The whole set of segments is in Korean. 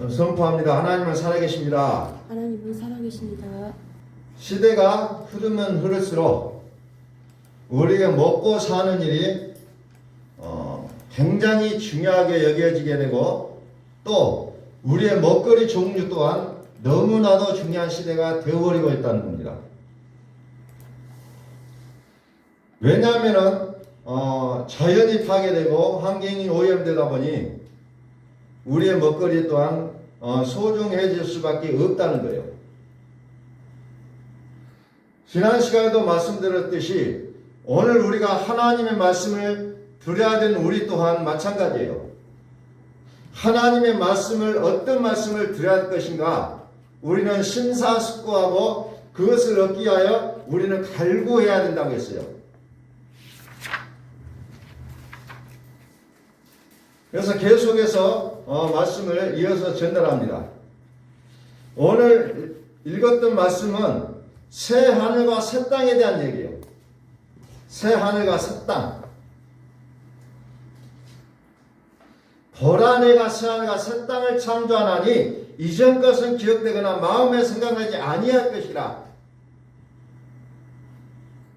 선포합니다. 하나님은 살아계십니다. 하나님은 살아계십니다. 시대가 흐르면 흐를수록 우리가 먹고 사는 일이 굉장히 중요하게 여겨지게 되고, 또 우리의 먹거리 종류 또한 너무나도 중요한 시대가 되어버리고 있다는 겁니다. 왜냐하면 자연이 파괴되고 환경이 오염되다 보니 우리의 먹거리 또한 소중해질 수밖에 없다는 거예요. 지난 시간에도 말씀드렸듯이 오늘 우리가 하나님의 말씀을 들어야 되는 우리 또한 마찬가지예요. 하나님의 말씀을, 어떤 말씀을 들어야 할 것인가, 우리는 심사숙고하고 그것을 얻기 위하여 우리는 갈구해야 된다고 했어요. 그래서 계속해서 말씀을 이어서 전달합니다. 오늘 읽었던 말씀은 새 하늘과 새 땅에 대한 얘기예요. 새 하늘과 새 땅. 보라 내가 새 하늘과 새 땅을 창조하나니 이전 것은 기억되거나 마음에 생각하지 아니할 것이라.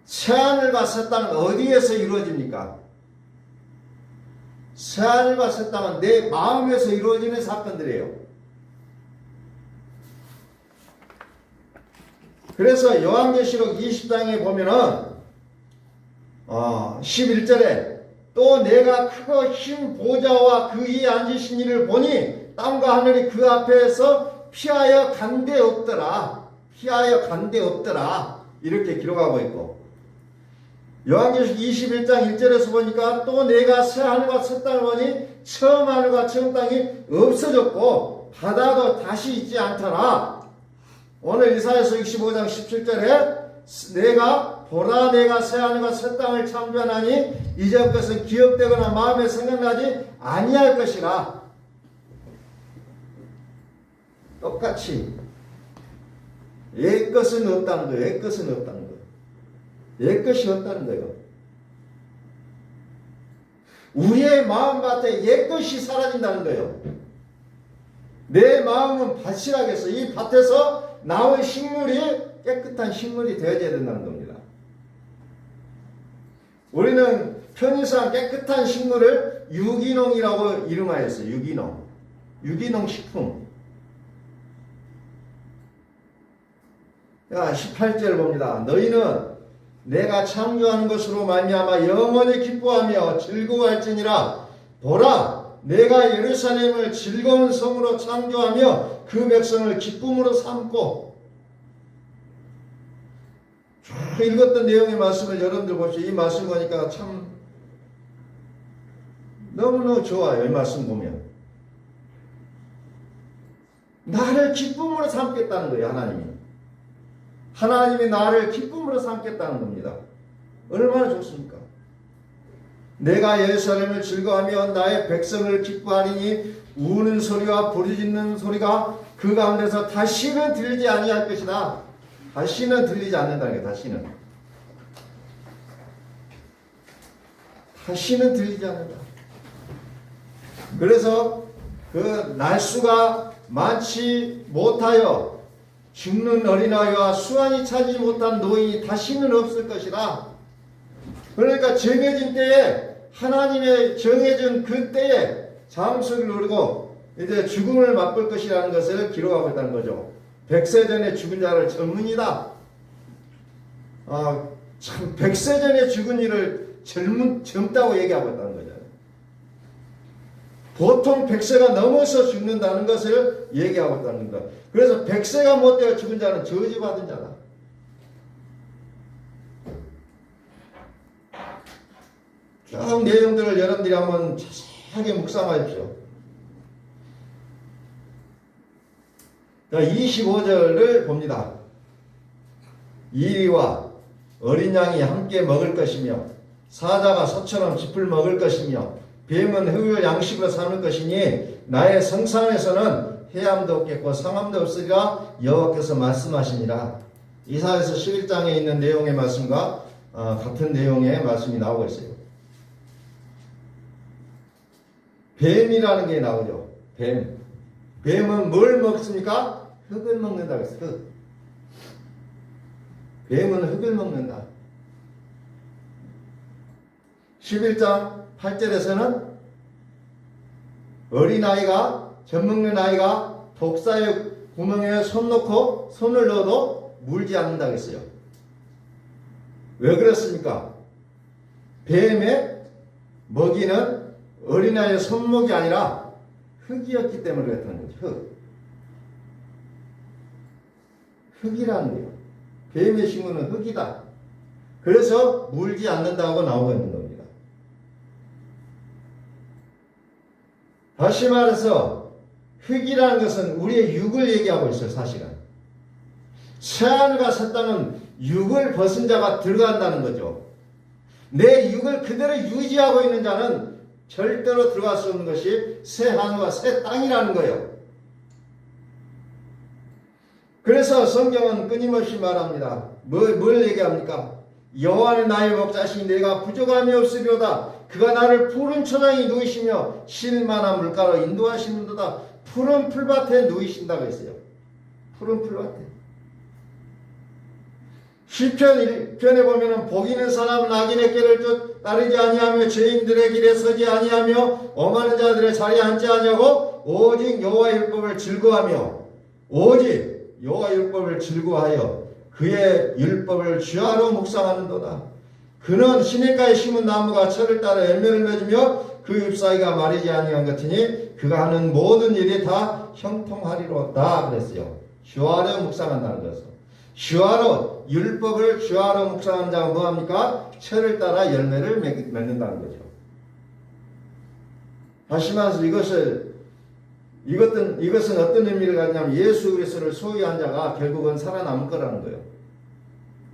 새 하늘과 새 땅은 어디에서 이루어집니까? 새 하늘과 새 땅은 내 마음에서 이루어지는 사건들이에요. 그래서 요한계시록 20장에 보면은 11절에 또 내가 크고 흰 보좌와 그 위에 앉으신 이를 보니 땅과 하늘이 그 앞에서 피하여 간 데 없더라. 피하여 간 데 없더라. 이렇게 기록하고 있고, 요한계시록 21장 1절에서 보니까 또 내가 새 하늘과 새 땅을 보니 처음 하늘과 처음 땅이 없어졌고 바다도 다시 있지 않더라. 오늘 이사야서 65장 17절에 보라 내가 새 하늘과 새 땅을 창조하나니 이전 것은 기억되거나 마음에 생각나지 아니할 것이라. 똑같이 옛 것은 없다는 거예요. 옛 것은 없다는 거예요. 옛 것이 없다는 거예요. 우리의 마음밭에 옛 것이 사라진다는 거예요. 내 마음은 밭이라겠어. 이 밭에서 나온 식물이 깨끗한 식물이 되어져야 된다는 겁니다. 우리는 편의상 깨끗한 식물을 유기농이라고 이름하였어요. 유기농 식품. 18절 봅니다. 너희는 내가 창조하는 것으로 말미암아 영원히 기뻐하며 즐거워할지니라. 보라 내가 예루살렘을 즐거운 성으로 창조하며 그 백성을 기쁨으로 삼고. 읽었던 내용의 말씀을 여러분들 보시죠. 이 말씀 보니까 참 너무너무 좋아요. 이 말씀 보면 나를 기쁨으로 삼겠다는 거예요. 하나님이 나를 기쁨으로 삼겠다는 겁니다. 얼마나 좋습니까? 내가 예루살렘을 즐거워하며 나의 백성을 기뻐하리니 우는 소리와 부르짖는 소리가 그 가운데서 다시는 들리지 아니할 것이다. 다시는 들리지 않는다는 게 다시는 들리지 않는다. 그래서 그 날수가 많지 못하여 죽는 어린아이와 수완이 차지 못한 노인이 다시는 없을 것이다. 그러니까 정해진 때에, 하나님의 정해진 그 때에 장소를 누리고 이제 죽음을 맛볼 것이라는 것을 기록하고 있다는 거죠. 100세 전에 죽은 자를 젊은이다. 참 100세 전에 죽은 이를 젊다고 얘기하고 있다는 거죠. 보통 100세가 넘어서 죽는다는 것을 얘기하고 있다는 겁니다. 그래서 100세가 못 되어 죽은 자는 저주받은 자다. 쭉 내용들을 여러분들이 한번 자세하게 묵상하십시오. 25절을 봅니다. 이리와 어린 양이 함께 먹을 것이며 사자가 소처럼 짚을 먹을 것이며 뱀은 흙을 양식으로 삼을 것이니 나의 성산에서는 해함도 없겠고 상함도 없으리라 여호와께서 말씀하시니라. 이사야서 11장에 있는 내용의 말씀과 같은 내용의 말씀이 나오고 있어요. 뱀이라는 게 나오죠. 뱀. 뱀은 뭘 먹습니까? 흙을 먹는다 그랬어. 흙. 뱀은 흙을 먹는다. 11장 8절에서는 어린아이가, 젖먹는 아이가 독사의 구멍에 손 넣고 손을 넣어도 물지 않는다 그랬어요. 왜 그렇습니까? 뱀의 먹이는 어린아이의 손목이 아니라 흙이었기 때문에 그랬다는 거죠. 흙. 흙이라는 거예요. 뱀의 식물은 흙이다. 그래서 물지 않는다고 나오고 있는 겁니다. 다시 말해서 흙이라는 것은 우리의 육을 얘기하고 있어요. 사실은 새하늘과 새 땅은 육을 벗은 자가 들어간다는 거죠. 내 육을 그대로 유지하고 있는 자는 절대로 들어갈 수 없는 것이 새하늘과 새 땅이라는 거예요. 그래서 성경은 끊임없이 말합니다. 뭘 얘기합니까? 여호와는 나의 목자시니 내가 부족함이 없으리로다. 그가 나를 푸른 초장에 누이시며 쉴만한 물가로 인도하시는도다. 푸른 풀밭에 누이신다고 했어요. 푸른 풀밭에. 시편 1편에 보면은 복 있는 사람은 악인의 길을 따르지 아니하며 죄인들의 길에 서지 아니하며 엄하는 자들의 자리에 앉지 아니하고 오직 여호와의 율법을 즐거워하며 오직 여호와의 율법을 즐거워하여 그의 율법을 주야로 묵상하는도다. 그는 시냇가에 심은 나무가 철을 따라 열매를 맺으며 그 잎사귀가 마르지 아니한 같으니 그가 하는 모든 일이 다 형통하리로다 그랬어요. 주야로 묵상한다는 것은 주야로 율법을 주야로 묵상하는 자가 뭐합니까? 철을 따라 열매를 맺는다는 거죠. 다시 말해서 이것은 어떤 의미를 갖냐면 예수 그리스도를 소유한 자가 결국은 살아남을 거라는 거예요.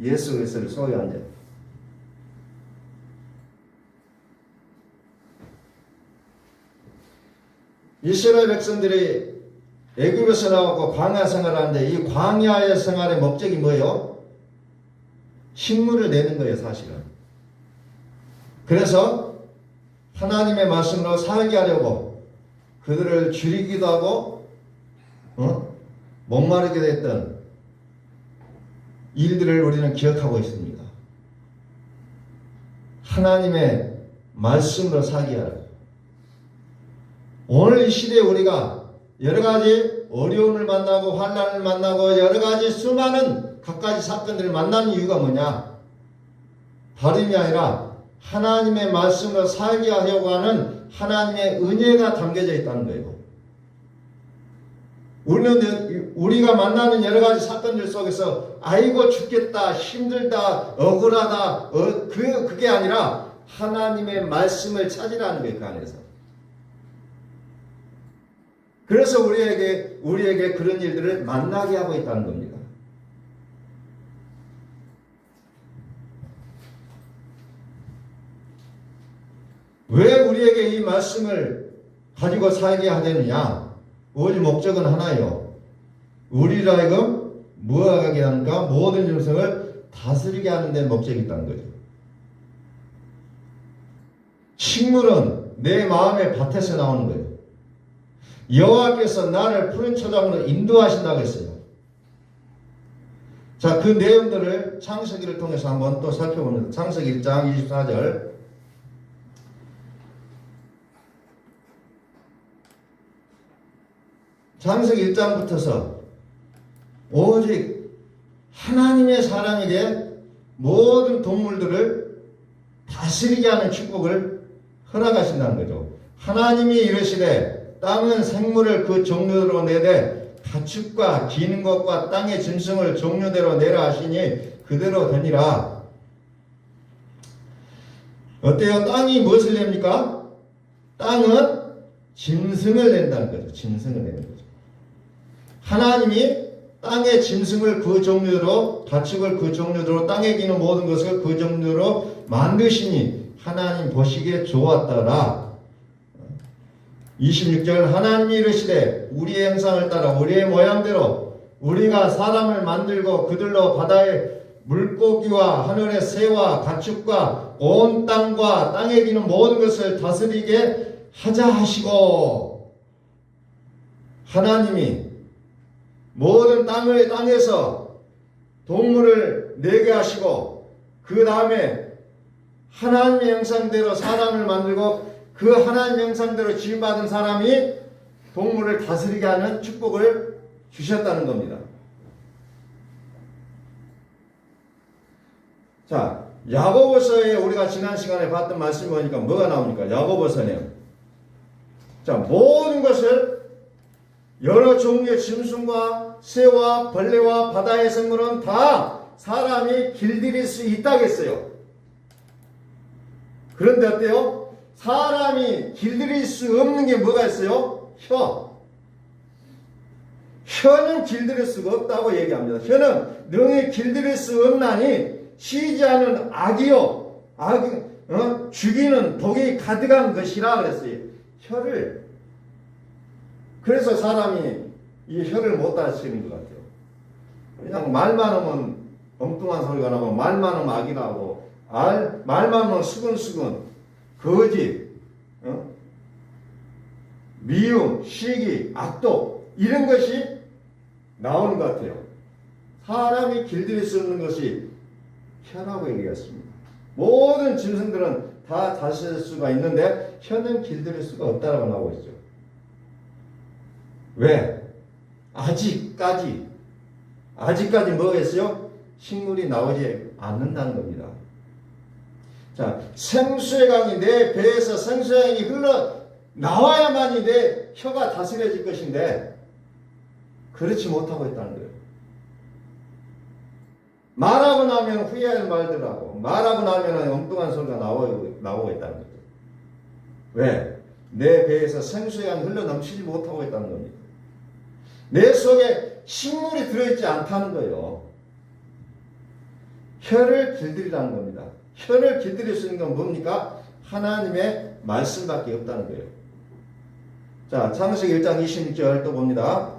예수 그리스도를 소유한 자. 이스라엘 백성들이 애굽에서 나왔고 광야 생활하는데 이 광야의 생활의 목적이 뭐예요? 식물을 내는 거예요, 사실은. 그래서 하나님의 말씀으로 살게 하려고 그들을 줄이기도 하고 목마르게 됐던 일들을 우리는 기억하고 있습니다. 하나님의 말씀으로 살게 하라고. 오늘 이 시대에 우리가 여러 가지 어려움을 만나고 환난을 만나고 여러 가지 수많은 갖가지 사건들을 만나는 이유가 뭐냐? 다름이 아니라 하나님의 말씀으로 살게 하려고 하는 하나님의 은혜가 담겨져 있다는 거예요. 우리가 만나는 여러 가지 사건들 속에서 아이고 죽겠다, 힘들다, 억울하다, 그게 아니라 하나님의 말씀을 찾으라는 거예요. 그 안에서. 그래서 우리에게 그런 일들을 만나게 하고 있다는 겁니다. 왜 우리에게 이 말씀을 가지고 살게 하느냐? 오직 목적은 하나예요. 우리를 하여금 무화하게 하니까 모든 영성을 다스리게 하는 데 목적이 있다는 거예요. 식물은 내 마음의 밭에서 나오는 거예요. 여호와께서 나를 푸른 초장으로 인도하신다고 했어요. 자, 그 내용들을 창세기를 통해서 한번 또 살펴봅니다. 창세기 1장 24절. 창세기 1장부터서 오직 하나님의 사람에게 모든 동물들을 다스리게 하는 축복을 허락하신다는 거죠. 하나님이 이르시되 땅은 생물을 그 종류대로 내되 가축과 기는 것과 땅의 짐승을 종류대로 내라 하시니 그대로 되니라. 어때요? 땅이 무엇을 냅니까? 땅은 짐승을 낸다는 거죠. 짐승을 내는 거죠. 하나님이 땅의 짐승을 그 종류로, 가축을 그 종류로, 땅에 기는 모든 것을 그 종류로 만드시니 하나님 보시기에 좋았더라. 26절 하나님이 이르시되 우리의 형상을 따라 우리의 모양대로 우리가 사람을 만들고 그들로 바다의 물고기와 하늘의 새와 가축과 온 땅과 땅에 기는 모든 것을 다스리게 하자 하시고 하나님이 모든 땅에서 동물을 내게 하시고 그 다음에 하나님의 형상대로 사람을 만들고 그 하나님의 형상대로 지음받은 사람이 동물을 다스리게 하는 축복을 주셨다는 겁니다. 자, 야고보서에 우리가 지난 시간에 봤던 말씀이 보니까 뭐가 나오니까 야고보서는 자, 모든 것을 여러 종류의 짐승과 새와 벌레와 바다의 생물은 다 사람이 길들일 수 있다겠어요. 그런데 어때요? 사람이 길들일 수 없는 게 뭐가 있어요? 혀. 혀는 길들일 수가 없다고 얘기합니다. 혀는 능히 길들일 수 없나니 쉬지 않은 악이요. 죽이는 독이 가득한 것이라 그랬어요. 혀를. 그래서 사람이 이 혀를 못 다스리는 것 같아요. 그냥 말만 하면 엉뚱한 소리가 나고, 말만 하면 악이라 하고, 말만 하면 수근수근, 거짓, 미움, 시기, 악독, 이런 것이 나오는 것 같아요. 사람이 길들일 수 없는 것이 혀라고 얘기했습니다. 모든 짐승들은 다 다스릴 수가 있는데 혀는 길들일 수가 없다라고 나오고 있죠. 왜? 아직까지 뭐겠어요? 식물이 나오지 않는다는 겁니다. 자, 생수의 강이 내 배에서 생수의 강이 흘러 나와야만이 내 혀가 다스려질 것인데 그렇지 못하고 있다는 거예요. 말하고 나면 후회할 말들하고 말하고 나면 엉뚱한 소리가 나오고 있다는 거죠. 왜? 내 배에서 생수의 강이 흘러 넘치지 못하고 있다는 겁니다. 내 속에 식물이 들어있지 않다는 거예요. 혀를 길들이라는 겁니다. 혀를 길들일 수 있는 건 뭡니까? 하나님의 말씀밖에 없다는 거예요. 자, 창세기 1장 26절 또 봅니다.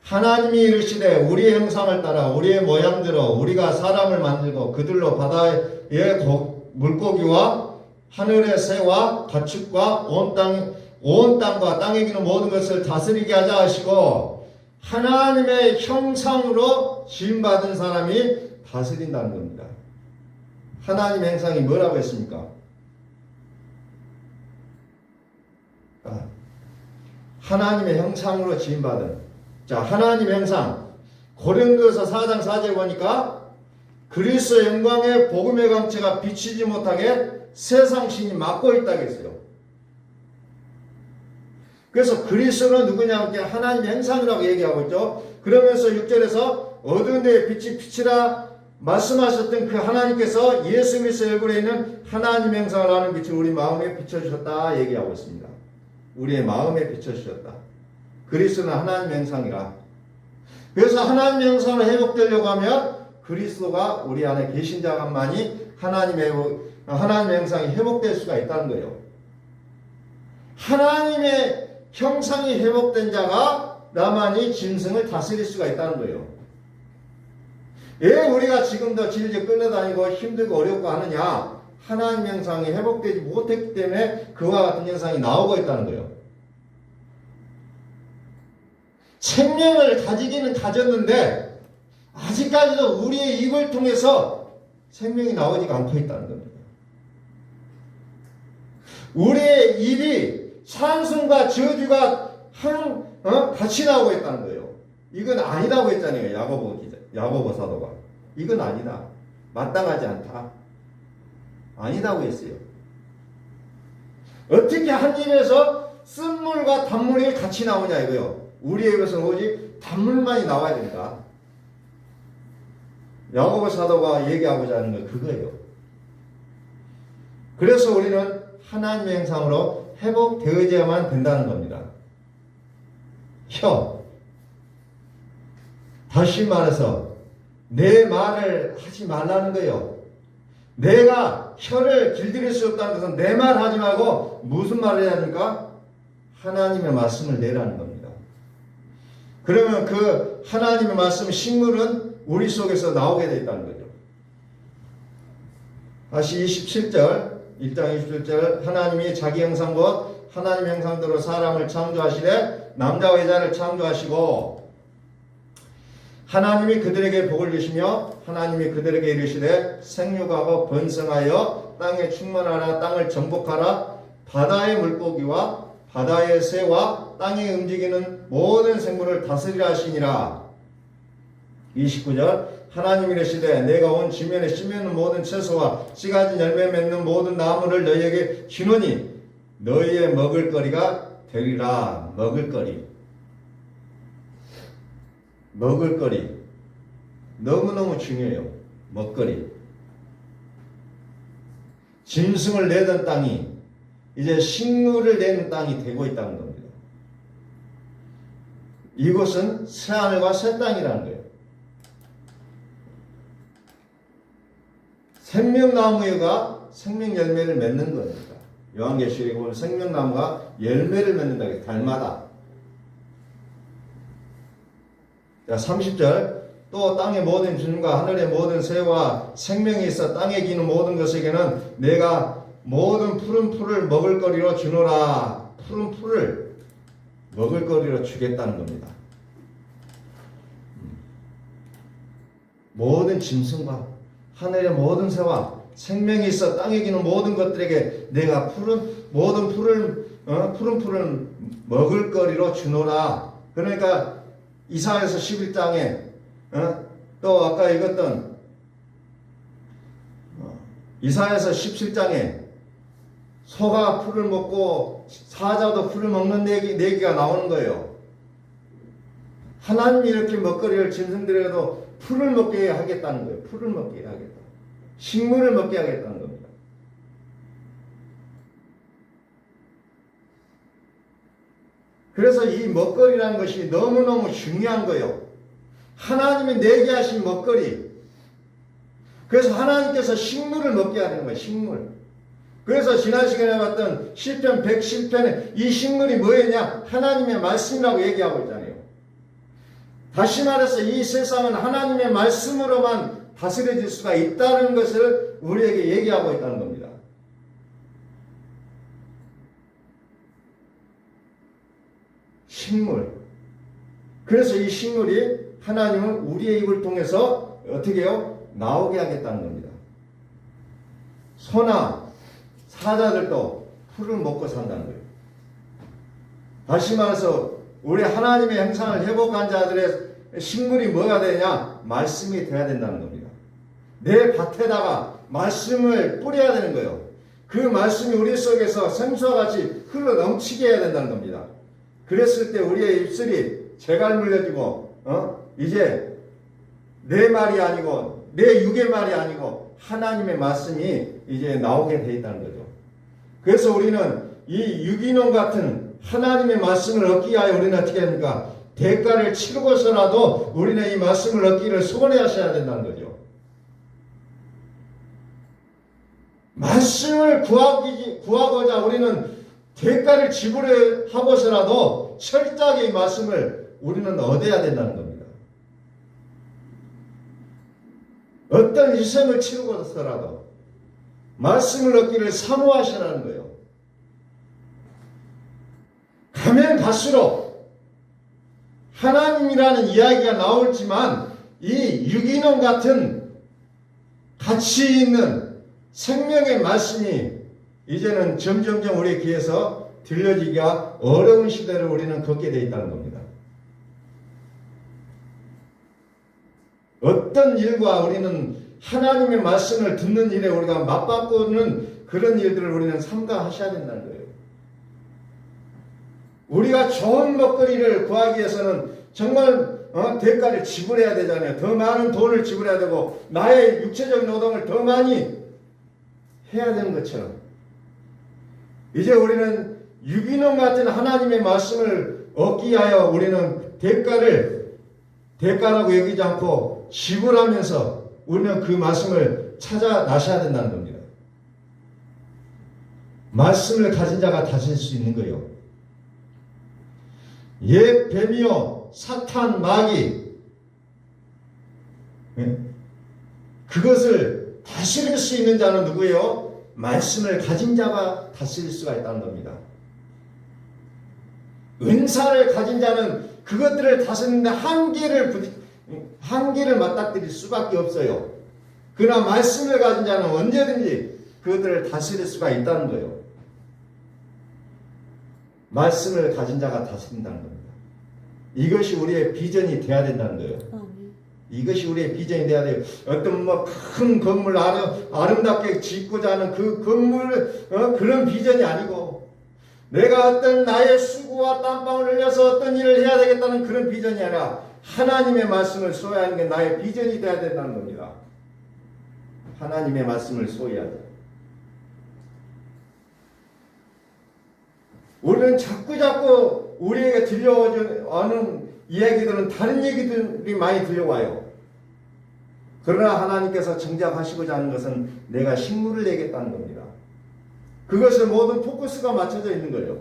하나님이 이르시되 우리의 형상을 따라 우리의 모양대로 우리가 사람을 만들고 그들로 바다의 물고기와 하늘의 새와 가축과 온 땅과 땅에 기는 모든 것을 다스리게 하자 하시고 하나님의 형상으로 지음받은 사람이 다스린다는 겁니다. 하나님의 형상이 뭐라고 했습니까? 하나님의 형상으로 지음받은, 자, 하나님의 형상, 고린도서 4장 4절에 보니까 그리스도의 영광의 복음의 광채가 비치지 못하게 세상 신이 막고 있다고 했어요. 그래서 그리스도는 누구냐? 하나님의 형상이라고 얘기하고 있죠. 그러면서 6절에서 어두운 데에 빛이 비치라 말씀하셨던 그 하나님께서 예수 그리스도의 얼굴에 있는 하나님의 형상을 하는 빛을 우리 마음에 비춰주셨다 얘기하고 있습니다. 우리의 마음에 비춰주셨다. 그리스도는 하나님의 형상이라. 그래서 하나님의 형상으로 회복되려고 하면 그리스도가 우리 안에 계신 자만이 하나님의 형상이 회복될 수가 있다는 거예요. 하나님의 형상이 회복된 자가 나만이 짐승을 다스릴 수가 있다는 거예요. 왜 우리가 지금도 질질 끌려다니고 힘들고 어렵고 하느냐? 하나님의 형상이 회복되지 못했기 때문에 그와 같은 형상이 나오고 있다는 거예요. 생명을 가지기는 가졌는데 아직까지도 우리의 입을 통해서 생명이 나오지가 않고 있다는 겁니다. 우리의 입이 찬송과 저주가 같이 나오고 있다는 거예요. 이건 아니라고 했잖아요. 야고보 사도가. 이건 아니다. 마땅하지 않다. 아니다고 했어요. 어떻게 한 입에서 쓴물과 단물이 같이 나오냐 이거요. 우리의 입에서는 오직 단물만이 나와야 된다. 야고보 사도가 얘기하고자 하는 건 그거예요. 그래서 우리는 하나님의 형상으로 회복되어야만 된다는 겁니다. 혀. 다시 말해서 내 말을 하지 말라는 거예요. 내가 혀를 길들일 수 없다는 것은 내 말 하지 말고 무슨 말을 해야 합니까? 하나님의 말씀을 내라는 겁니다. 그러면 그 하나님의 말씀 식물은 우리 속에서 나오게 되어 있다는 거죠. 다시 27절 1장 27절 하나님이 자기 형상과 하나님 형상대로 사람을 창조하시되 남자와 여자를 창조하시고 하나님이 그들에게 복을 주시며 하나님이 그들에게 이르시되 생육하고 번성하여 땅에 충만하라 땅을 정복하라 바다의 물고기와 바다의 새와 땅에 움직이는 모든 생물을 다스리라 하시니라. 29절 하나님이 이르시되 내가 온 지면에 씨 맺는 모든 채소와 씨 가진 열매 맺는 모든 나무를 너희에게 주노니 너희의 먹을거리가 되리라. 먹을거리 너무너무 중요해요. 먹거리. 짐승을 내던 땅이 이제 식물을 내는 땅이 되고 있다는 겁니다. 이곳은 새하늘과 새 땅이라는 거예요. 생명나무가 생명 열매를 맺는 겁니다. 요한계시록에 보면 생명나무가 열매를 맺는다. 달마다. 자, 30절 또 땅의 모든 짐승과 하늘의 모든 새와 생명이 있어 땅에 기는 모든 것에게는 내가 모든 푸른 풀을 먹을거리로 주노라. 푸른 풀을 먹을거리로 주겠다는 겁니다. 모든 짐승과 하늘의 모든 새와 생명이 있어 땅에 기는 모든 것들에게 내가 모든 푸른 풀을 먹을거리로 주노라. 그러니까 이사야서 11장에 또 아까 읽었던 이사야서 17장에 소가 풀을 먹고 사자도 풀을 먹는 얘기가 나오는 거예요. 하나님이 이렇게 먹거리를 짐승들에게도 풀을 먹게 하겠다는 거예요. 풀을 먹게 하겠다. 식물을 먹게 하겠다는 겁니다. 그래서 이 먹거리라는 것이 너무너무 중요한 거예요. 하나님이 내게 하신 먹거리. 그래서 하나님께서 식물을 먹게 하는 거예요. 식물. 그래서 지난 시간에 봤던 시편 110편에 이 식물이 뭐였냐? 하나님의 말씀이라고 얘기하고 있잖아요. 다시 말해서 이 세상은 하나님의 말씀으로만 다스려질 수가 있다는 것을 우리에게 얘기하고 있다는 겁니다. 식물. 그래서 이 식물이 하나님은 우리의 입을 통해서 어떻게 해요? 나오게 하겠다는 겁니다. 소나 사자들도 풀을 먹고 산다는 거예요. 다시 말해서 우리 하나님의 형상을 회복한 자들의 식물이 뭐가 되냐? 말씀이 돼야 된다는 겁니다. 내 밭에다가 말씀을 뿌려야 되는 거예요. 그 말씀이 우리 속에서 생수와 같이 흘러 넘치게 해야 된다는 겁니다. 그랬을 때 우리의 입술이 재갈 물려지고 이제 내 말이 아니고 내 육의 말이 아니고 하나님의 말씀이 이제 나오게 돼 있다는 거죠. 그래서 우리는 이 유기농 같은 하나님의 말씀을 얻기 위하여 우리는 어떻게 합니까? 대가를 치르고서라도 우리는 이 말씀을 얻기를 소원해 하셔야 된다는 거죠. 말씀을 구하고자 우리는 대가를 지불하고서라도 철저하게 이 말씀을 우리는 얻어야 된다는 겁니다. 어떤 희생을 치르고서라도 말씀을 얻기를 사모하시라는 거예요. 가면 갈수록 하나님이라는 이야기가 나올지만 이 유기농 같은 가치 있는 생명의 말씀이 이제는 점점점 우리 귀에서 들려지기가 어려운 시대를 우리는 걷게 되어 있다는 겁니다. 어떤 일과 우리는 하나님의 말씀을 듣는 일에 우리가 맞바꾸는 그런 일들을 우리는 삼가하셔야 된다는 거예요. 우리가 좋은 먹거리를 구하기 위해서는 정말 대가를 지불해야 되잖아요. 더 많은 돈을 지불해야 되고 나의 육체적 노동을 더 많이 해야 되는 것처럼 이제 우리는 유기농 같은 하나님의 말씀을 얻기 위하여 우리는 대가라고 여기지 않고 지불하면서 우리는 그 말씀을 찾아 나셔야 된다는 겁니다. 말씀을 가진 자가 다스릴 수 있는 거예요. 옛 뱀이요 사탄 마귀 그것을 다스릴 수 있는 자는 누구예요? 말씀을 가진 자가 다스릴 수가 있다는 겁니다. 은사를 가진 자는 그것들을 다스리는데 한계를 맞닥뜨릴 수밖에 없어요. 그러나 말씀을 가진 자는 언제든지 그것들을 다스릴 수가 있다는 거예요. 말씀을 가진 자가 다스린다는 겁니다. 이것이 우리의 비전이 돼야 된다는 거예요. 이것이 우리의 비전이 돼야 돼요. 어떤 큰 건물 아름답게 짓고자 하는 그 건물 그런 비전이 아니고 내가 어떤 나의 수고와 땀방울 흘려서 어떤 일을 해야 되겠다는 그런 비전이 아니라 하나님의 말씀을 소유하는 게 나의 비전이 돼야 된다는 겁니다. 하나님의 말씀을 소유해야 돼요. 우리는 자꾸 우리에게 들려오는 이야기들은 다른 얘기들이 많이 들려와요. 그러나 하나님께서 정작 하시고자 하는 것은 내가 식물을 내겠다는 겁니다. 그것을 모든 포커스가 맞춰져 있는 거예요.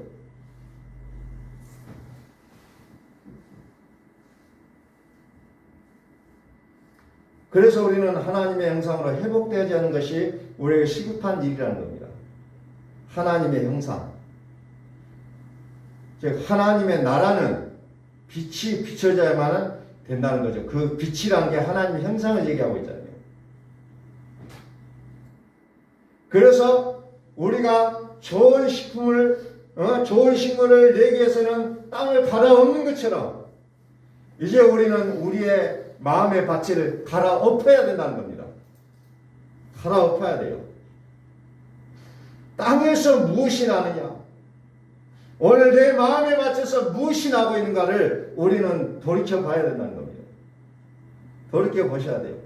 그래서 우리는 하나님의 형상으로 회복되지 않은 것이 우리에게 시급한 일이라는 겁니다. 하나님의 형상. 즉 하나님의 나라는 빛이 비춰져야만 된다는 거죠. 그 빛이란 게 하나님의 형상을 얘기하고 있잖아요. 그래서 우리가 좋은 좋은 식물을 내기 위해서는 땅을 갈아엎는 것처럼 이제 우리는 우리의 마음의 밭을 갈아엎어야 된다는 겁니다. 갈아엎어야 돼요. 땅에서 무엇이 나느냐? 오늘 내 마음에 맞춰서 무엇이 나고 있는가를 우리는 돌이켜 봐야 된다는 겁니다. 돌이켜 보셔야 돼요.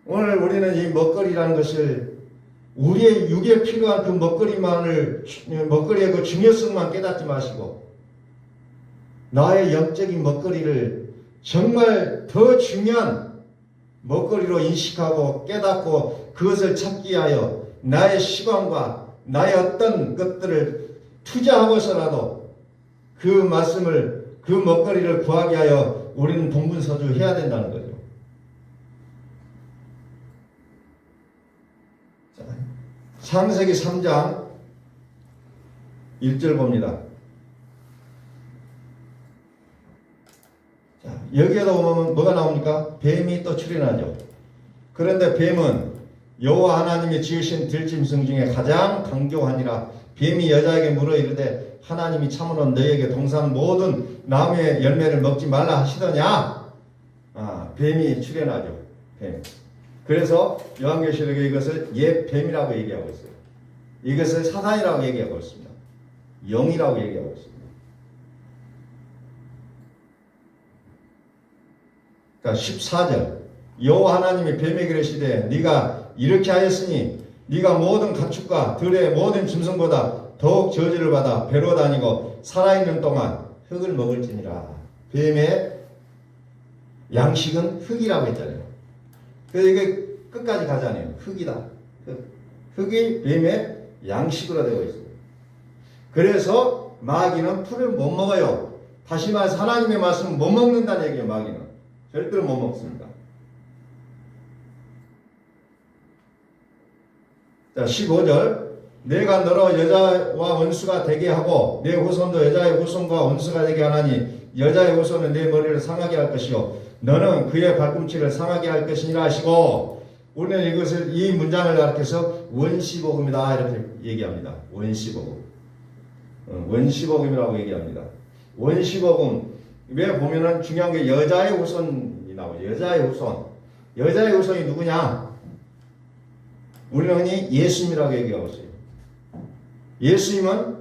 오늘 우리는 이 먹거리라는 것을 우리의 육에 필요한 그 먹거리의 그 중요성만 깨닫지 마시고 나의 영적인 먹거리를 정말 더 중요한 먹거리로 인식하고 깨닫고 그것을 찾기 위하여 나의 시간과 나의 어떤 것들을 투자하고서라도 그 말씀을, 그 먹거리를 구하기 위하여 우리는 동분서주해야 된다는 거죠. 자, 창세기 3장 1절 봅니다. 자, 여기에도 보면 뭐가 나옵니까? 뱀이 또 출현하죠. 그런데 뱀은 여호와 하나님이 지으신 들짐승 중에 가장 강교하니라. 뱀이 여자에게 물어 이르되 하나님이 참으로 너희에게 동산 모든 나무의 열매를 먹지 말라 하시더냐? 뱀이 출현하죠. 뱀. 그래서 요한계시록에 이것을 옛 뱀이라고 얘기하고 있어요. 이것을 사단이라고 얘기하고 있습니다. 영이라고 얘기하고 있습니다. 그러니까 14절 여호와 하나님이 뱀에게 이르시되 네가 이렇게 하였으니 네가 모든 가축과 들의 모든 짐승보다 더욱 저주를 받아 배로 다니고 살아있는 동안 흙을 먹을지니라. 뱀의 양식은 흙이라고 했잖아요. 그래서 이게 끝까지 가잖아요. 흙이다. 흙이 뱀의 양식으로 되고 있습니다. 그래서 마귀는 풀을 못 먹어요. 다시 말해서 하나님의 말씀은 못 먹는다는 얘기예요. 마귀는 절대로 못 먹습니다. 자, 15절 내가 너로 여자와 원수가 되게 하고 내 후손도 여자의 후손과 원수가 되게 하나니 여자의 후손은 내 머리를 상하게 할 것이요 너는 그의 발꿈치를 상하게 할 것이니라 하시고 우리는 이것을 이 문장을 가르쳐서 원시복음이다 이렇게 얘기합니다. 원시복음. 원시복음이라고 얘기합니다. 원시복음 왜 보면은 중요한 게 여자의 후손이 나오죠. 여자의 후손. 여자의 후손이 누구냐? 우리는 흔히 예수님이라고 얘기하고 있어요. 예수님은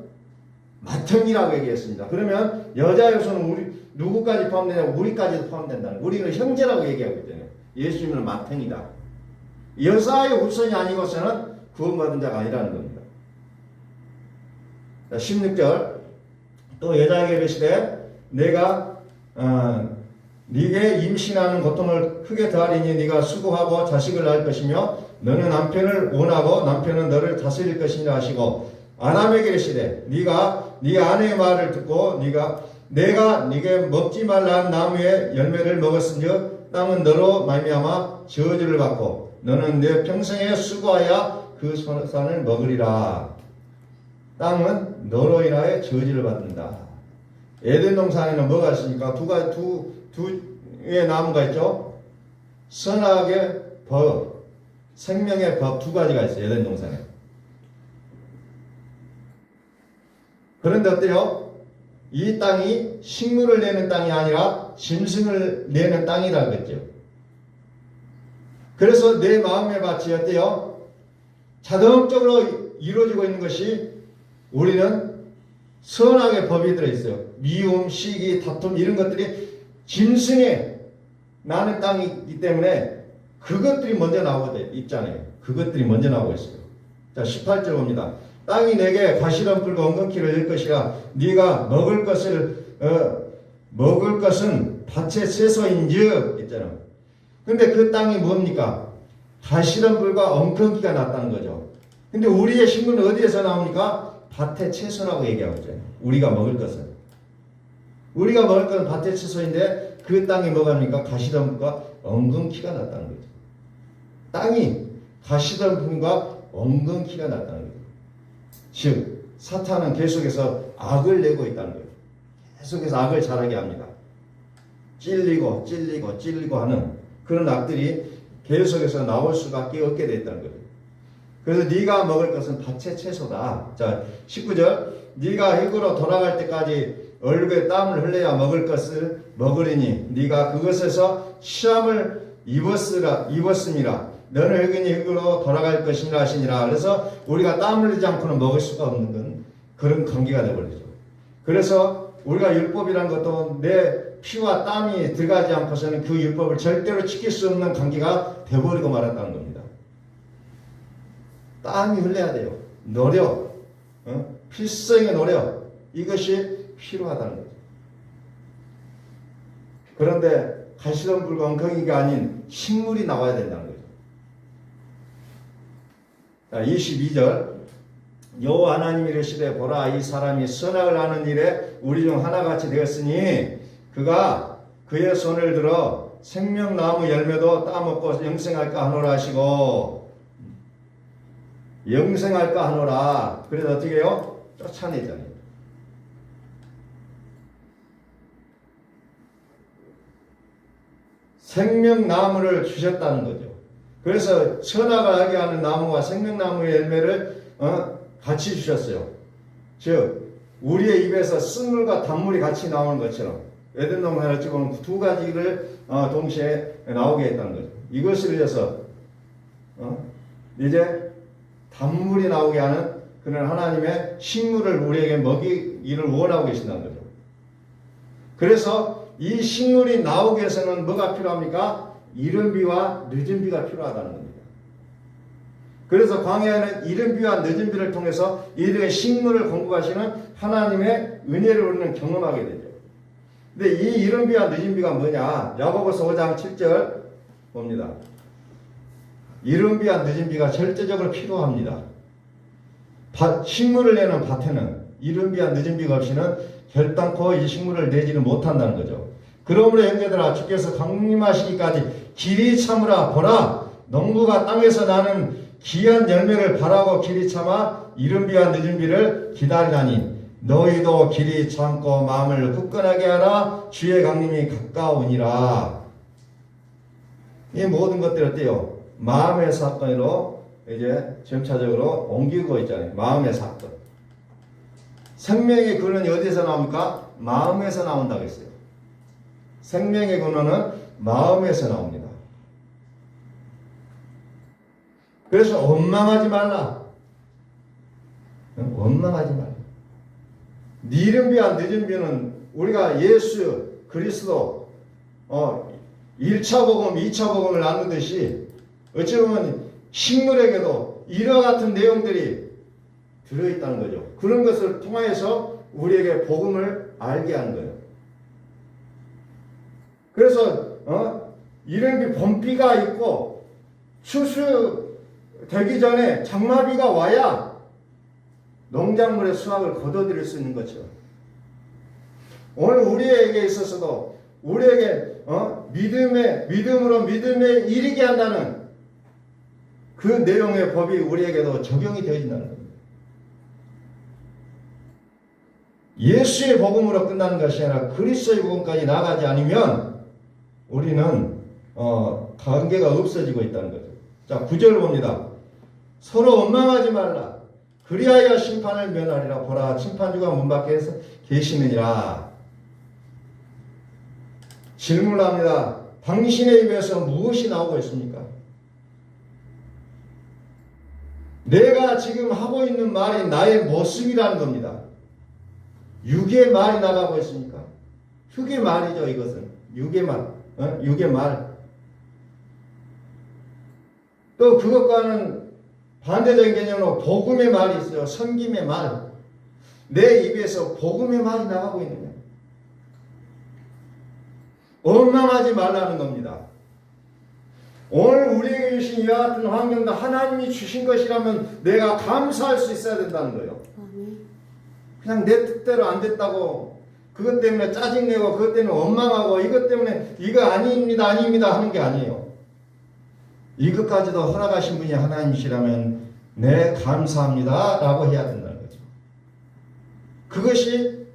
맏형이라고 얘기했습니다. 그러면 여자의 후손은 우리 누구까지 포함되냐고 우리까지도 포함된다는 거예요. 우리는 형제라고 얘기하고 있잖아요. 예수님은 맏형이다. 여자의 후손이 아니고서는 구원받은 자가 아니라는 겁니다. 자, 16절 또 여자에게 이르시되 내가 네게 임신하는 고통을 크게 더하리니 네가 수고하고 자식을 낳을 것이며 너는 남편을 원하고 남편은 너를 다스릴 것이니라 하시고 아담에게 이르시되 네가 네 아내의 말을 듣고 내가 네게 먹지 말라는 나무의 열매를 먹었은즉 땅은 너로 말미암아 저주를 받고 너는 내 평생에 수고하여 그 산을 먹으리라. 땅은 너로 인하여 저주를 받는다. 에덴 동산에는 뭐가 있습니까? 두 개의 나무가 있죠. 선악의 법, 생명의 법 두 가지가 있어요. 에덴 동산에. 그런데 어때요? 이 땅이 식물을 내는 땅이 아니라 짐승을 내는 땅이라고 했죠. 그래서 내 마음의 밭이 어때요? 자동적으로 이루어지고 있는 것이 우리는 선악의 법이 들어있어요. 미움, 시기, 다툼 이런 것들이 짐승에 나는 땅이기 때문에 그것들이 먼저 나오고 있잖아요. 그것들이 먼저 나오고 있어요. 자, 18절 봅니다. 땅이 내게 가시덤불과 엉겅퀴를 낼 것이라 네가 먹을 것은 밭의 채소인즉 있잖아요. 근데 그 땅이 뭡니까? 가시덤불과 엉겅퀴가 났다는 거죠. 근데 우리의 식물은 어디에서 나옵니까? 밭의 채소라고 얘기하고 있잖아요. 우리가 먹을 것은 밭의 채소인데 그 땅이 뭐갑니까? 가시덤불과 엉겅퀴가 났다는 거죠. 땅이 가시덤불과 엉겅퀴가 났다는 거죠. 즉 사탄은 계속해서 악을 내고 있다는 거예요. 계속해서 악을 잘하게 합니다. 찔리고 하는 그런 악들이 계속해서 나올 수밖에 없게 됐다는 거예요. 그래서 네가 먹을 것은 밭의 채소다. 자, 19절 네가 흙으로 돌아갈 때까지 얼굴에 땀을 흘려야 먹을 것을 먹으리니 네가 그것에서 시험을 입었음이라. 너는 흙이니 흙으로 돌아갈 것이니라 하시니라. 그래서 우리가 땀을 흘리지 않고는 먹을 수가 없는 건 그런 관계가 되어버리죠. 그래서 우리가 율법이란 것도 내 피와 땀이 들어가지 않고서는 그 율법을 절대로 지킬 수 없는 관계가 되어버리고 말았다는 겁니다. 땀이 흘려야 돼요. 노력, 필생의 노력, 이것이 필요하다는 거죠. 그런데 가시덤불과 엉겅퀴가 아닌 식물이 나와야 된다는 거죠. 자, 22절 여호와 하나님이 이르시되 보라 이 사람이 선악을 하는 일에 우리 중 하나같이 되었으니 그가 그의 손을 들어 생명나무 열매도 따먹고 영생할까 하노라 하시고 영생할까 하노라. 그래서 어떻게 해요? 쫓아내잖아요. 생명나무를 주셨다는 거죠. 그래서 선악을 하게 하는 나무와 생명나무의 열매를 같이 주셨어요. 즉 우리의 입에서 쓴물과 단물이 같이 나오는 것처럼 에덴 동산을 찍어놓은 두 가지를 동시에 나오게 했다는 거죠. 이것을 위해서 이제 단물이 나오게 하는 그런 하나님의 식물을 우리에게 먹이기를 원하고 계신다는 거죠. 그래서 이 식물이 나오기 위해서는 뭐가 필요합니까? 이른 비와 늦은 비가 필요하다는 겁니다. 그래서 광야에는 이른 비와 늦은 비를 통해서 이들의 식물을 공급하시는 하나님의 은혜를 우리는 경험하게 되죠. 근데 이 이른 비와 늦은 비가 뭐냐? 야고보서 5장 7절 봅니다. 이른 비와 늦은 비가 절대적으로 필요합니다. 식물을 내는 밭에는 이른 비와 늦은 비가 없이는 결단코 이 식물을 내지는 못한다는 거죠. 그러므로 형제들아 주께서 강림하시기까지 길이 참으라. 보라 농부가 땅에서 나는 귀한 열매를 바라고 길이 참아 이른 비와 늦은 비를 기다리나니 너희도 길이 참고 마음을 굳건하게 하라. 주의 강림이 가까우니라. 이 모든 것들이 어때요? 마음의 사건으로 이제 점차적으로 옮기고 있잖아요. 마음의 사건. 생명의 근원이 어디서 나옵니까? 마음에서 나온다고 했어요. 생명의 근원은 마음에서 나옵니다. 그래서 원망하지 말라. 원망하지 말라. 이른 비와 늦은 비는 우리가 예수 그리스도 1차 복음, 2차 복음을 나누듯이 어찌 보면 식물에게도 이와 같은 내용들이 들어있다는 거죠. 그런 것을 통하여서 우리에게 복음을 알게 하는 거예요. 그래서 이른 비, 봄비가 있고 추수되기 전에 장마비가 와야 농작물의 수확을 거둬들일 수 있는 거죠. 오늘 우리에게 있어서도 우리에게 믿음으로 믿음에 이르게 한다는 그 내용의 법이 우리에게도 적용이 되어진다는 겁니다. 예수의 복음으로 끝나는 것이 아니라 그리스도의 복음까지 나가지 않으면 우리는 관계가 없어지고 있다는 거죠. 자, 9절 봅니다. 서로 원망하지 말라. 그리하여 심판을 면하리라. 보라, 심판주가 문 밖에 계시느니라. 질문합니다. 당신의 입에서 무엇이 나오고 있습니까? 내가 지금 하고 있는 말이 나의 모습이라는 겁니다. 육의 말이 나가고 있습니까? 흙의 말이죠, 이것은. 육의 말. 육의 말. 또 그것과는 반대적인 개념으로 복음의 말이 있어요. 섬김의 말. 내 입에서 복음의 말이 나가고 있는 거예요. 원망하지 말라는 겁니다. 오늘 우리에게 주신 이와 같은 환경도 하나님이 주신 것이라면 내가 감사할 수 있어야 된다는 거예요. 그냥 내 뜻대로 안 됐다고 그것 때문에 짜증내고 그것 때문에 원망하고 이것 때문에 이거 아닙니다 하는 게 아니에요. 이것까지도 허락하신 분이 하나님이시라면 네 감사합니다 라고 해야 된다는 거죠. 그것이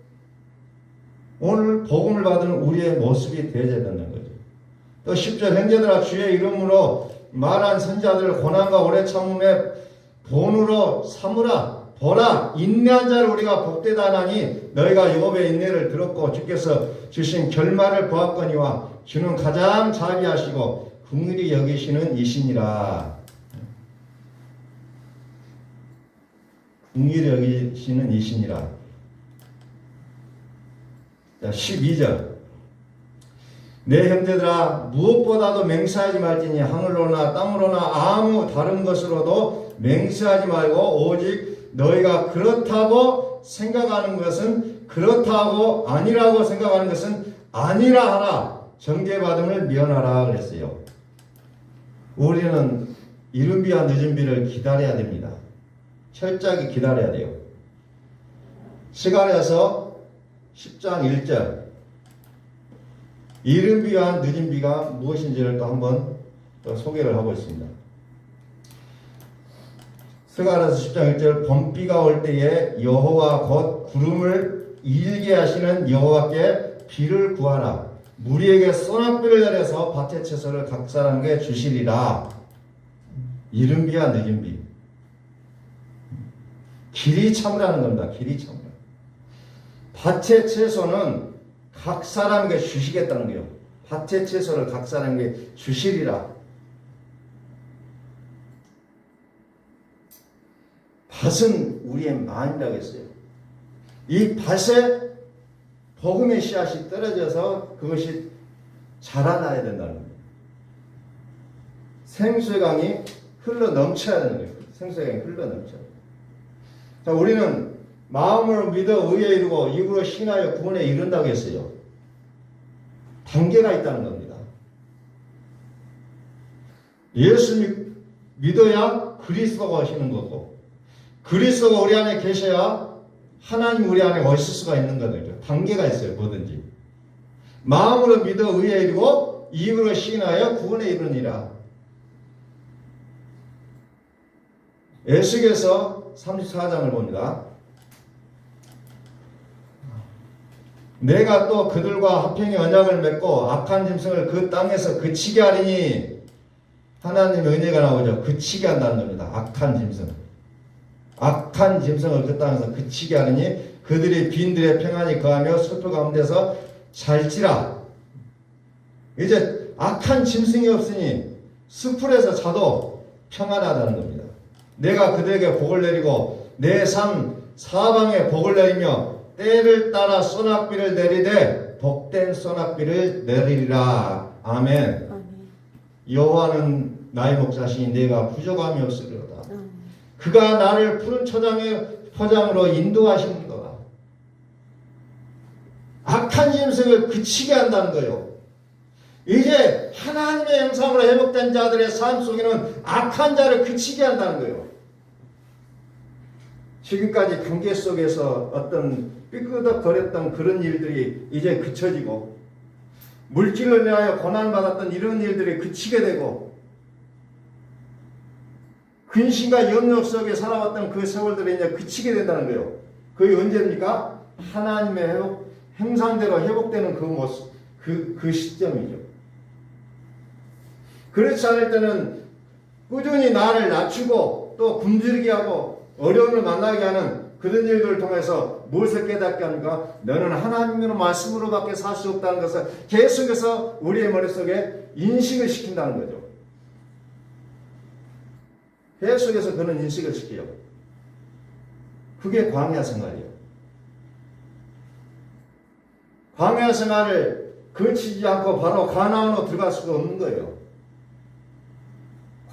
오늘 복음을 받은 우리의 모습이 되어야 된다는 거죠. 또 10절 형제들아 주의 이름으로 말한 선자들을 고난과 오래 참음의 본으로 삼으라. 보라 인내한 자를 우리가 복되다 하나니 너희가 욥의 인내를 들었고 주께서 주신 결말을 보았거니와 주는 가장 자비하시고 긍휼히 여기시는 이시니라. 긍휼히 여기시는 이시니라. 자, 12절 내 형제들아 무엇보다도 맹세하지 말지니 하늘로나 땅으로나 아무 다른 것으로도 맹세하지 말고 오직 너희가 그렇다고 생각하는 것은 그렇다고 아니라고 생각하는 것은 아니라 하라. 정죄받음을 면하라 그랬어요. 우리는 이른 비와 늦은 비를 기다려야 됩니다. 철저하게 기다려야 돼요. 스가랴서 10장 1절 이른 비와 늦은 비가 무엇인지를 또 한번 또 소개를 하고 있습니다. 스가랴서 10장 1절 봄비가 올 때에 여호와 곧 구름을 일게 하시는 여호와께 비를 구하라. 무리에게 소낙비를 내려서 밭의 채소를 각 사람에게 주시리라. 이른 비와 늦은 비. 길이 참으라는 겁니다. 길이 참으라. 밭의 채소는 각 사람에게 주시겠다는 거예요. 밭의 채소를 각 사람에게 주시리라. 밭은 우리의 마음이라고 했어요. 이 밭에 복음의 씨앗이 떨어져서 그것이 자라나야 된다는 거예요. 생수의 강이 흘러 넘쳐야 되는 거예요. 생수의 강이 흘러 넘쳐야 돼요. 자, 우리는 마음으로 믿어 의에 이르고 입으로 신하여 구원에 이른다고 했어요. 단계가 있다는 겁니다. 예수 믿어야 그리스도가 오시는 거고 그리스도가 우리 안에 계셔야 하나님 우리 안에 오실 수가 있는 거죠. 단계가 있어요. 뭐든지. 마음으로 믿어 의에 이르고 입으로 신하여 구원에 이르니라. 에스겔서 34장을 봅니다. 내가 또 그들과 화평의 언약을 맺고 악한 짐승을 그 땅에서 그치게 하리니 하나님의 은혜가 나오죠. 그치게 한다는 겁니다. 악한 짐승. 악한 짐승을 그 땅에서 그치게 하리니 그들이 빈들에 평안히 거하며 숲을 가운데서 잘지라. 이제 악한 짐승이 없으니 숲풀에서 자도 평안하다는 겁니다. 내가 그들에게 복을 내리고 내 삶 사방에 복을 내리며 때를 따라 소낙비를 내리되 복된 소낙비를 내리리라. 아멘. 여호와는 나의 목자시니 내가 부족함이 없으리로다. 그가 나를 푸른 초장의 포장으로 인도하시는도다. 악한 짐승을 그치게 한다는 거예요. 이제 하나님의 형상으로 회복된 자들의 삶 속에는 악한 자를 그치게 한다는 거예요. 지금까지 관계 속에서 어떤 삐끄덕거렸던 그런 일들이 이제 그쳐지고 물질을 위하여 고난받았던 이런 일들이 그치게 되고 근심과 염려 속에 살아왔던 그 세월들이 이제 그치게 된다는 거예요. 그게 언제입니까? 하나님의 형상대로 회복되는 그 모습, 그 시점이죠. 그렇지 않을 때는 꾸준히 나를 낮추고 또 굶주리게 하고 어려움을 만나게 하는 그런 일들을 통해서 무엇을 깨닫게 합니까? 너는 하나님의 말씀으로밖에 살 수 없다는 것을 계속해서 우리의 머릿속에 인식을 시킨다는 거죠. 계속해서 그런 인식을 시켜요. 그게 광야 생활이에요. 광야 생활을 거치지 않고 바로 가나안으로 들어갈 수가 없는 거예요.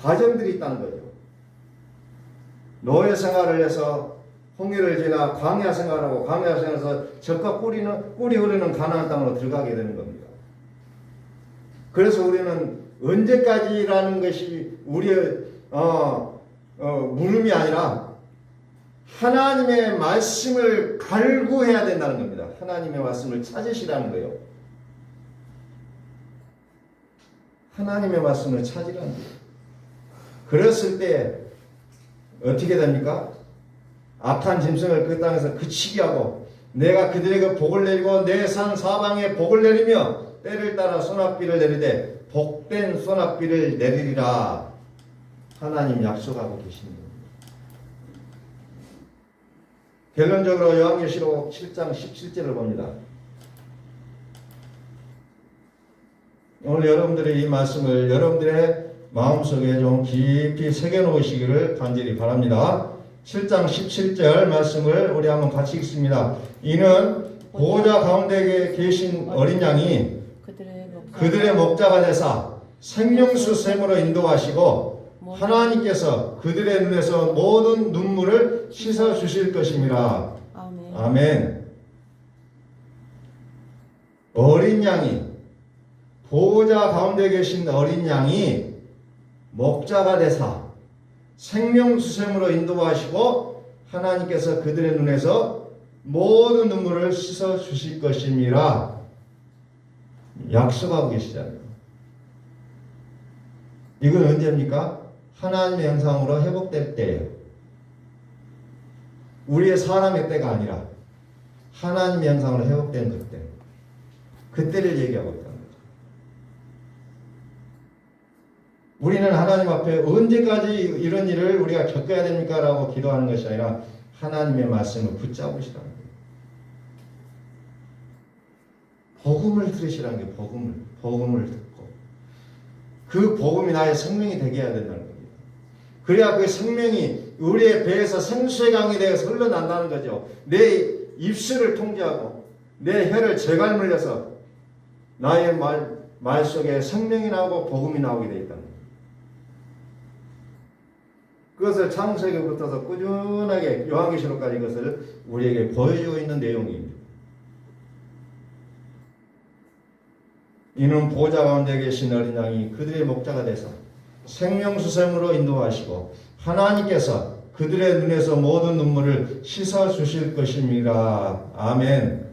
과정들이 있다는 거죠. 노예 생활을 해서 홍해를 지나 광야 생활하고 광야 생활에서 젖과 꿀이 흐르는 가나안 땅으로 들어가게 되는 겁니다. 그래서 우리는 언제까지라는 것이 우리의 물음이 아니라 하나님의 말씀을 갈구해야 된다는 겁니다. 하나님의 말씀을 찾으시라는 거예요. 하나님의 말씀을 찾으라는 거예요. 그랬을 때 어떻게 됩니까? 악한 짐승을 그 땅에서 그치게 하고 내가 그들에게 복을 내리고 내 산 사방에 복을 내리며 때를 따라 소낙비를 내리되 복된 소낙비를 내리리라. 하나님 약속하고 계십니다. 결론적으로 요한계시록 7장 17절을 봅니다. 오늘 여러분들의 이 말씀을 여러분들의 마음속에 좀 깊이 새겨놓으시기를 간절히 바랍니다. 7장 17절 말씀을 우리 한번 같이 읽습니다. 이는 보호자 가운데 계신 어린 양이 그들의 목자가 되사 생명수 샘으로 인도하시고 하나님께서 그들의 눈에서 모든 눈물을 씻어 주실 것입니다. 아멘. 아멘. 어린 양이 보호자 가운데 계신 어린 양이 목자가 되사 생명수샘으로 인도하시고 하나님께서 그들의 눈에서 모든 눈물을 씻어 주실 것입니다. 약속하고 계시잖아요. 이건 언제입니까? 하나님의 형상으로 회복될 때예요. 우리의 사람의 때가 아니라 하나님의 형상으로 회복된 그때. 그때를 얘기하고 있다는 거죠. 우리는 하나님 앞에 언제까지 이런 일을 우리가 겪어야 됩니까? 라고 기도하는 것이 아니라 하나님의 말씀을 붙잡으시라는 거예요. 복음을 들으시라는 게 복음을 듣고 그 복음이 나의 생명이 되게 해야 된다는 겁니다. 그래야 그 생명이 우리의 배에서 생수의 강이 되어서 흘러난다는 거죠. 내 입술을 통제하고 내 혀를 재갈물려서 나의 말 속에 생명이 나오고 복음이 나오게 되어 있다는 거예요. 그것을 창세기부터서 꾸준하게 요한계시록까지 이것을 우리에게 보여주고 있는 내용입니다. 이는 보호자 가운데 계신 어린 양이 그들의 목자가 되사 생명수샘으로 인도하시고 하나님께서 그들의 눈에서 모든 눈물을 씻어 주실 것입니다. 아멘.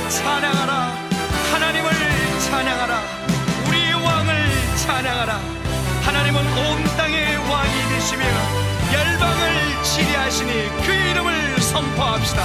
찬양하라. 하나님을 찬양하라. 우리의 왕을 찬양하라. 하나님은 온 땅의 왕이 되시며 열방을 지배하시니 그 이름을 선포합시다.